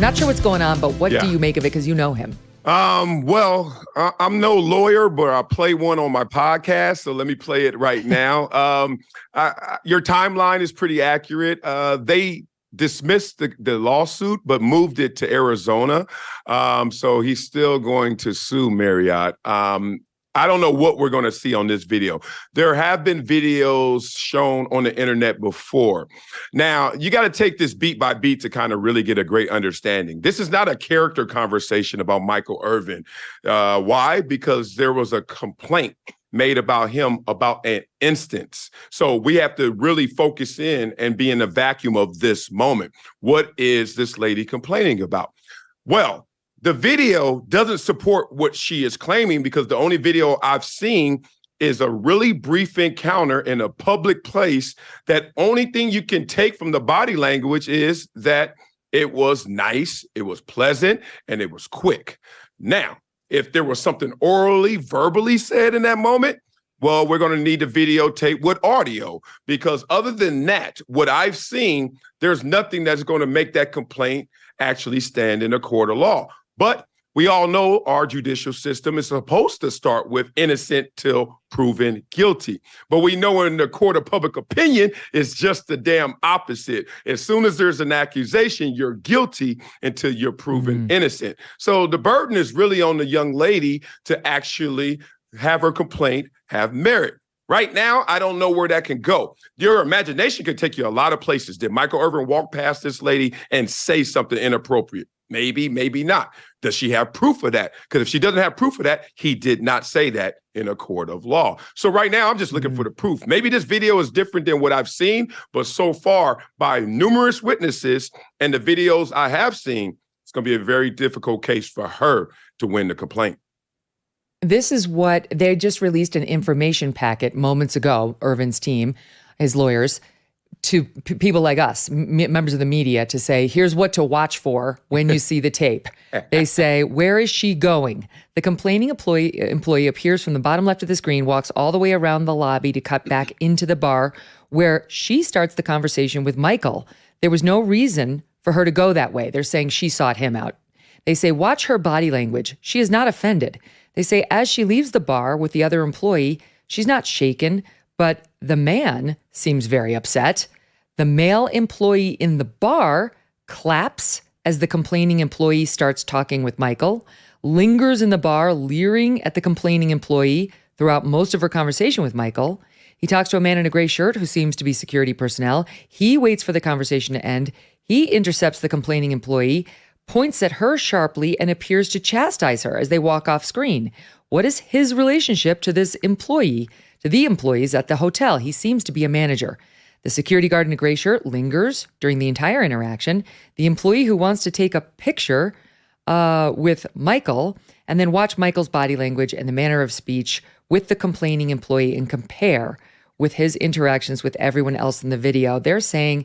Not sure what's going on, but what do you make of it? Because you know him. Well, I'm no lawyer, but I play one on my podcast, so let me play it right now. Your timeline is pretty accurate. They dismissed the lawsuit, but moved it to Arizona. So he's still going to sue Marriott. I don't know what we're going to see on this video. There have been videos shown on the internet before. Now, you got to take this beat by beat to kind of really get a great understanding. This is not a character conversation about Michael Irvin. Why? Because there was a complaint made about him about an instance. So we have to really focus in and be in the vacuum of this moment. What is this lady complaining about? Well, the video doesn't support what she is claiming because the only video I've seen is a really brief encounter in a public place. That only thing you can take from the body language is that it was nice, it was pleasant, and it was quick. Now, if there was something orally, verbally said in that moment, well, we're going to need to videotape with audio, because other than that, what I've seen, there's nothing that's going to make that complaint actually stand in a court of law. But we all know our judicial system is supposed to start with innocent till proven guilty. But we know in the court of public opinion, it's just the damn opposite. As soon as there's an accusation, you're guilty until you're proven innocent. So the burden is really on the young lady to actually have her complaint have merit. Right now, I don't know where that can go. Your imagination could take you a lot of places. Did Michael Irvin walk past this lady and say something inappropriate? Maybe, maybe not. Does she have proof of that? Because if she doesn't have proof of that, he did not say that in a court of law. So right now, I'm just looking for the proof. Maybe this video is different than what I've seen, but so far, by numerous witnesses and the videos I have seen, it's going to be a very difficult case for her to win the complaint. This is what they just released an information packet moments ago, Irvin's team, his lawyers, to people like us, members of the media, to say, here's what to watch for when you see the tape. They say, where is she going? The complaining employee appears from the bottom left of the screen, walks all the way around the lobby to cut back into the bar where she starts the conversation with Michael. There was no reason for her to go that way. They're saying she sought him out. They say, watch her body language. She is not offended. They say, as she leaves the bar with the other employee, she's not shaken, but the man seems very upset. The male employee in the bar claps as the complaining employee starts talking with Michael, lingers in the bar, leering at the complaining employee throughout most of her conversation with Michael. He talks to a man in a gray shirt who seems to be security personnel. He waits for the conversation to end. He intercepts the complaining employee, points at her sharply, and appears to chastise her as they walk off screen. What is his relationship to this employee, to the employees at the hotel? He seems to be a manager. The security guard in a gray shirt lingers during the entire interaction. The employee who wants to take a picture with Michael and then watch Michael's body language and the manner of speech with the complaining employee and compare with his interactions with everyone else in the video. They're saying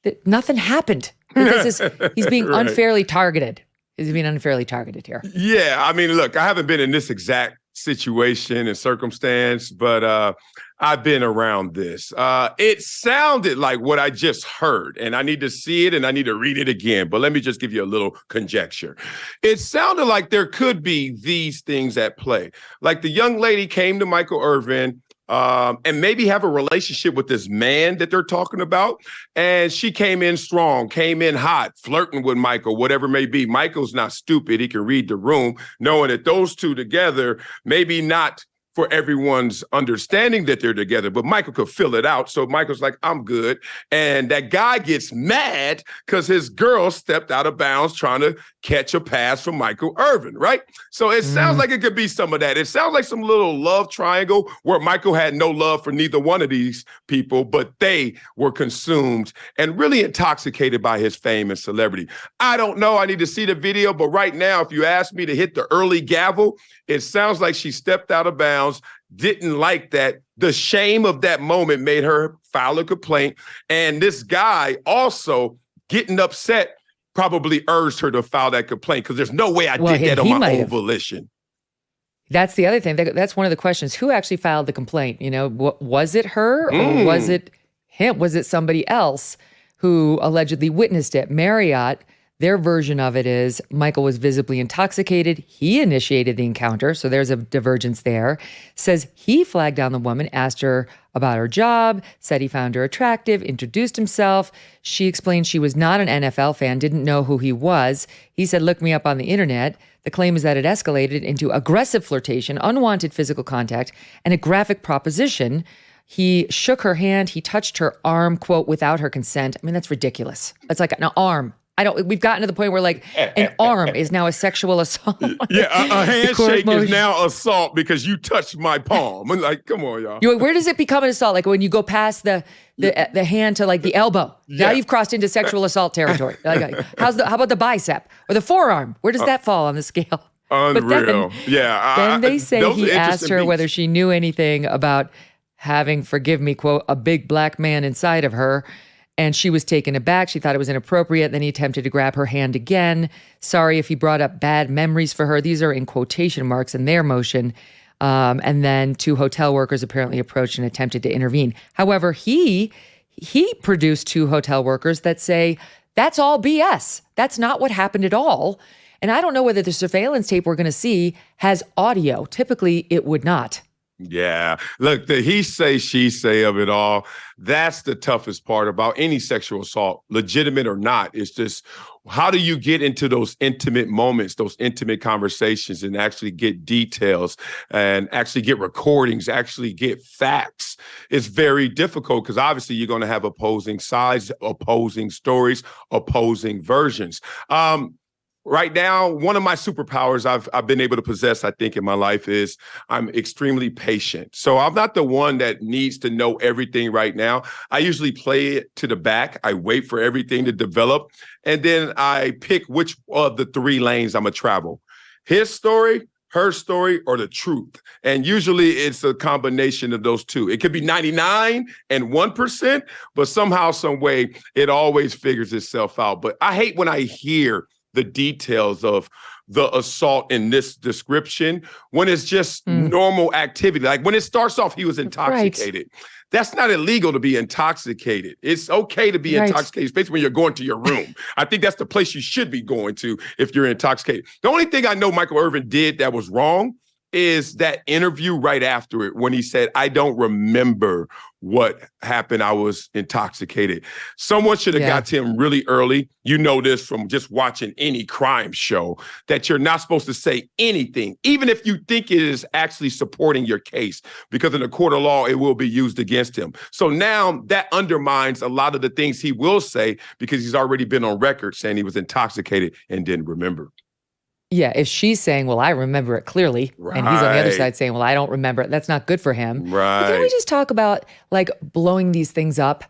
that nothing happened. He's being unfairly targeted. He's being unfairly targeted here. Yeah, I mean, look, I haven't been in this exact situation and circumstance, but I've been around this. It sounded like what I just heard, and I need to see it and I need to read it again, but let me just give you a little conjecture. It sounded like there could be these things at play. Like the young lady came to Michael Irvin and maybe have a relationship with this man that they're talking about. And she came in strong, came in hot, flirting with Michael, whatever it may be. Michael's not stupid. He can read the room, knowing that those two together, maybe not for everyone's understanding that they're together, but Michael could fill it out. So Michael's like, I'm good. And that guy gets mad because his girl stepped out of bounds trying to catch a pass from Michael Irvin, right? So it sounds like it could be some of that. It sounds like some little love triangle where Michael had no love for neither one of these people, but they were consumed and really intoxicated by his fame and celebrity. I don't know. I need to see the video, but right now, if you ask me to hit the early gavel, it sounds like she stepped out of bounds, didn't like that. The shame of that moment made her file a complaint. And this guy also getting upset probably urged her to file that complaint because there's no way I did that on my own volition. That's the other thing. That's one of the questions. Who actually filed the complaint? You know, was it her or was it him? Was it somebody else who allegedly witnessed it? Marriott, Their version of it is Michael was visibly intoxicated. He initiated the encounter. So there's a divergence there. Says he flagged down the woman, asked her about her job, said he found her attractive, introduced himself. She explained she was not an NFL fan, didn't know who he was. He said, look me up on the internet. The claim is that it escalated into aggressive flirtation, unwanted physical contact, and a graphic proposition. He shook her hand. He touched her arm, quote, without her consent. I mean, that's ridiculous. It's like an arm. We've gotten to the point where like an arm is now a sexual assault. Yeah, a handshake is now assault because you touched my palm. I'm like, come on, y'all. Where does it become an assault? Like when you go past the hand to like the elbow. Yeah. Now you've crossed into sexual assault territory. Like, how about the bicep or the forearm? Where does that fall on the scale? Unreal. Then they say he asked her whether she knew anything about having, forgive me, quote, a big black man inside of her. And she was taken aback. She thought it was inappropriate. Then he attempted to grab her hand again. Sorry if he brought up bad memories for her. These are in quotation marks in their motion. And then 2 hotel workers apparently approached and attempted to intervene. However, he produced 2 hotel workers that say, that's all BS. That's not what happened at all. And I don't know whether the surveillance tape we're going to see has audio. Typically, it would not. Yeah. Look, the he say, she say of it all, that's the toughest part about any sexual assault, legitimate or not. It's just, how do you get into those intimate moments, those intimate conversations, and actually get details and actually get recordings, actually get facts? It's very difficult because obviously you're going to have opposing sides, opposing stories, opposing versions. Right now, one of my superpowers I've been able to possess, I think, in my life is I'm extremely patient. So I'm not the one that needs to know everything right now. I usually play it to the back. I wait for everything to develop, and then I pick which of the 3 lanes I'm going to travel. His story, her story, or the truth. And usually it's a combination of those 2. It could be 99 and 1%, but somehow, some way, it always figures itself out. But I hate when I hear the details of the assault in this description when it's just normal activity. Like when it starts off, he was intoxicated. Right. That's not illegal to be intoxicated. It's okay to be intoxicated, especially when you're going to your room. I think that's the place you should be going to if you're intoxicated. The only thing I know Michael Irvin did that was wrong is that interview right after it when he said, I don't remember what happened. I was intoxicated. Someone should have got to him really early. You know this from just watching any crime show, that you're not supposed to say anything, even if you think it is actually supporting your case, because in a court of law, it will be used against him. So now that undermines a lot of the things he will say because he's already been on record saying he was intoxicated and didn't remember. Yeah, if she's saying, well, I remember it clearly, and he's on the other side saying, well, I don't remember it, that's not good for him. Right. But can we just talk about, like, blowing these things up?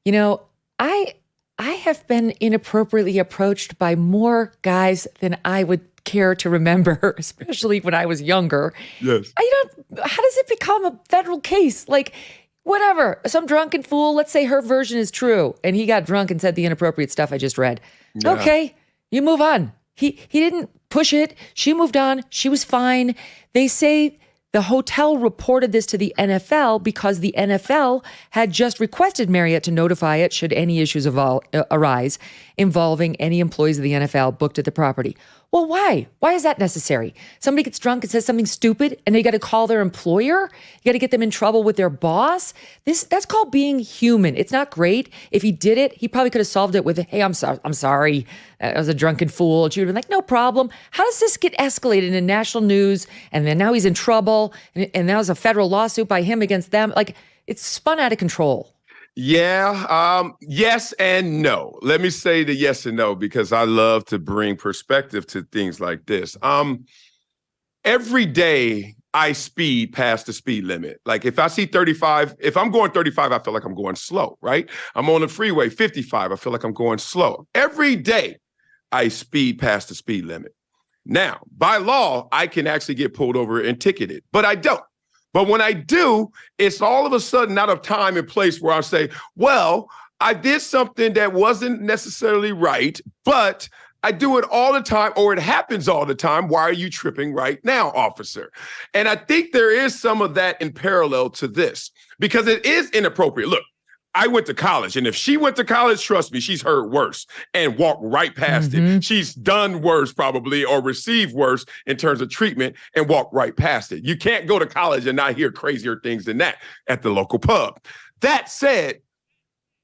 You know, I have been inappropriately approached by more guys than I would care to remember, especially when I was younger. Yes. How does it become a federal case? Like, whatever, some drunken fool, let's say her version is true, and he got drunk and said the inappropriate stuff I just read. Yeah. Okay, you move on. He didn't push it. She moved on. She was fine. They say the hotel reported this to the NFL because the NFL had just requested Marriott to notify it should any issues arise involving any employees of the NFL booked at the property. Well, why? Why is that necessary? Somebody gets drunk and says something stupid and they got to call their employer? You got to get them in trouble with their boss? That's called being human. It's not great. If he did it, he probably could have solved it with, hey, I'm sorry. I was a drunken fool. She would have been like, no problem. How does this get escalated in national news? And then now he's in trouble. And now there's a federal lawsuit by him against them. Like, it's spun out of control. Yeah. Yes and no. Let me say the yes and no, because I love to bring perspective to things like this. Every day I speed past the speed limit. Like if I see 35, if I'm going 35, I feel like I'm going slow, right? I'm on the freeway, 55, I feel like I'm going slow. Every day I speed past the speed limit. Now, by law, I can actually get pulled over and ticketed, but I don't. But when I do, it's all of a sudden out of time and place where I say, well, I did something that wasn't necessarily right, but I do it all the time, or it happens all the time. Why are you tripping right now, officer? And I think there is some of that in parallel to this, because it is inappropriate. Look, I went to college, and if she went to college, trust me, she's heard worse and walked right past it. She's done worse probably or received worse in terms of treatment and walked right past it. You can't go to college and not hear crazier things than that at the local pub. That said,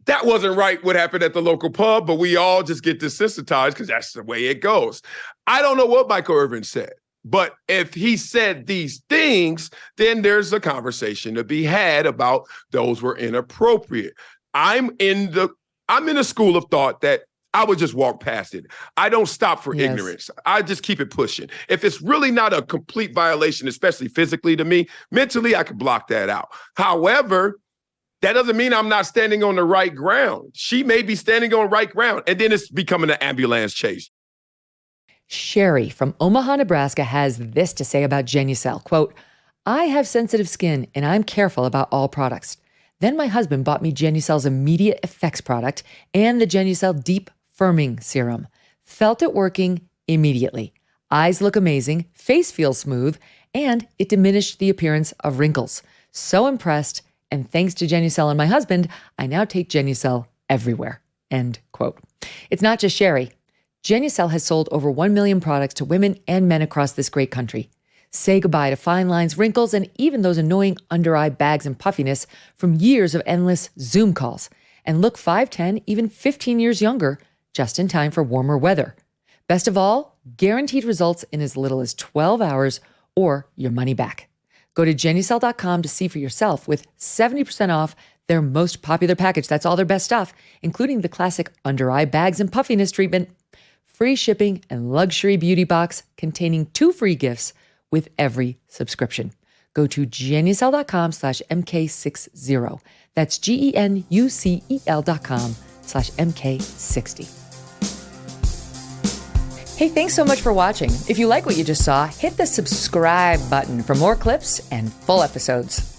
that wasn't right what happened at the local pub, but we all just get desensitized because that's the way it goes. I don't know what Michael Irvin said. But if he said these things, then there's a conversation to be had about those were inappropriate. I'm in a school of thought that I would just walk past it. I don't stop for ignorance. I just keep it pushing. If it's really not a complete violation, especially physically to me, mentally, I could block that out. However, that doesn't mean I'm not standing on the right ground. She may be standing on right ground, and then it's becoming an ambulance chase. Sherry from Omaha, Nebraska has this to say about Genucel. Quote, I have sensitive skin and I'm careful about all products. Then my husband bought me Genucel's immediate effects product and the Genucel Deep Firming Serum. Felt it working immediately. Eyes look amazing, face feels smooth, and it diminished the appearance of wrinkles. So impressed, and thanks to Genucel and my husband, I now take Genucel everywhere. End quote. It's not just Sherry. Genucel has sold over 1 million products to women and men across this great country. Say goodbye to fine lines, wrinkles, and even those annoying under-eye bags and puffiness from years of endless Zoom calls. And look 5, 10, even 15 years younger, just in time for warmer weather. Best of all, guaranteed results in as little as 12 hours or your money back. Go to Genucel.com to see for yourself with 70% off their most popular package. That's all their best stuff, including the classic under-eye bags and puffiness treatment. Free shipping and luxury beauty box containing 2 free gifts with every subscription. Go to Genucel.com/MK60. That's GENUCEL.com/MK60. Hey, thanks so much for watching. If you like what you just saw, hit the subscribe button for more clips and full episodes.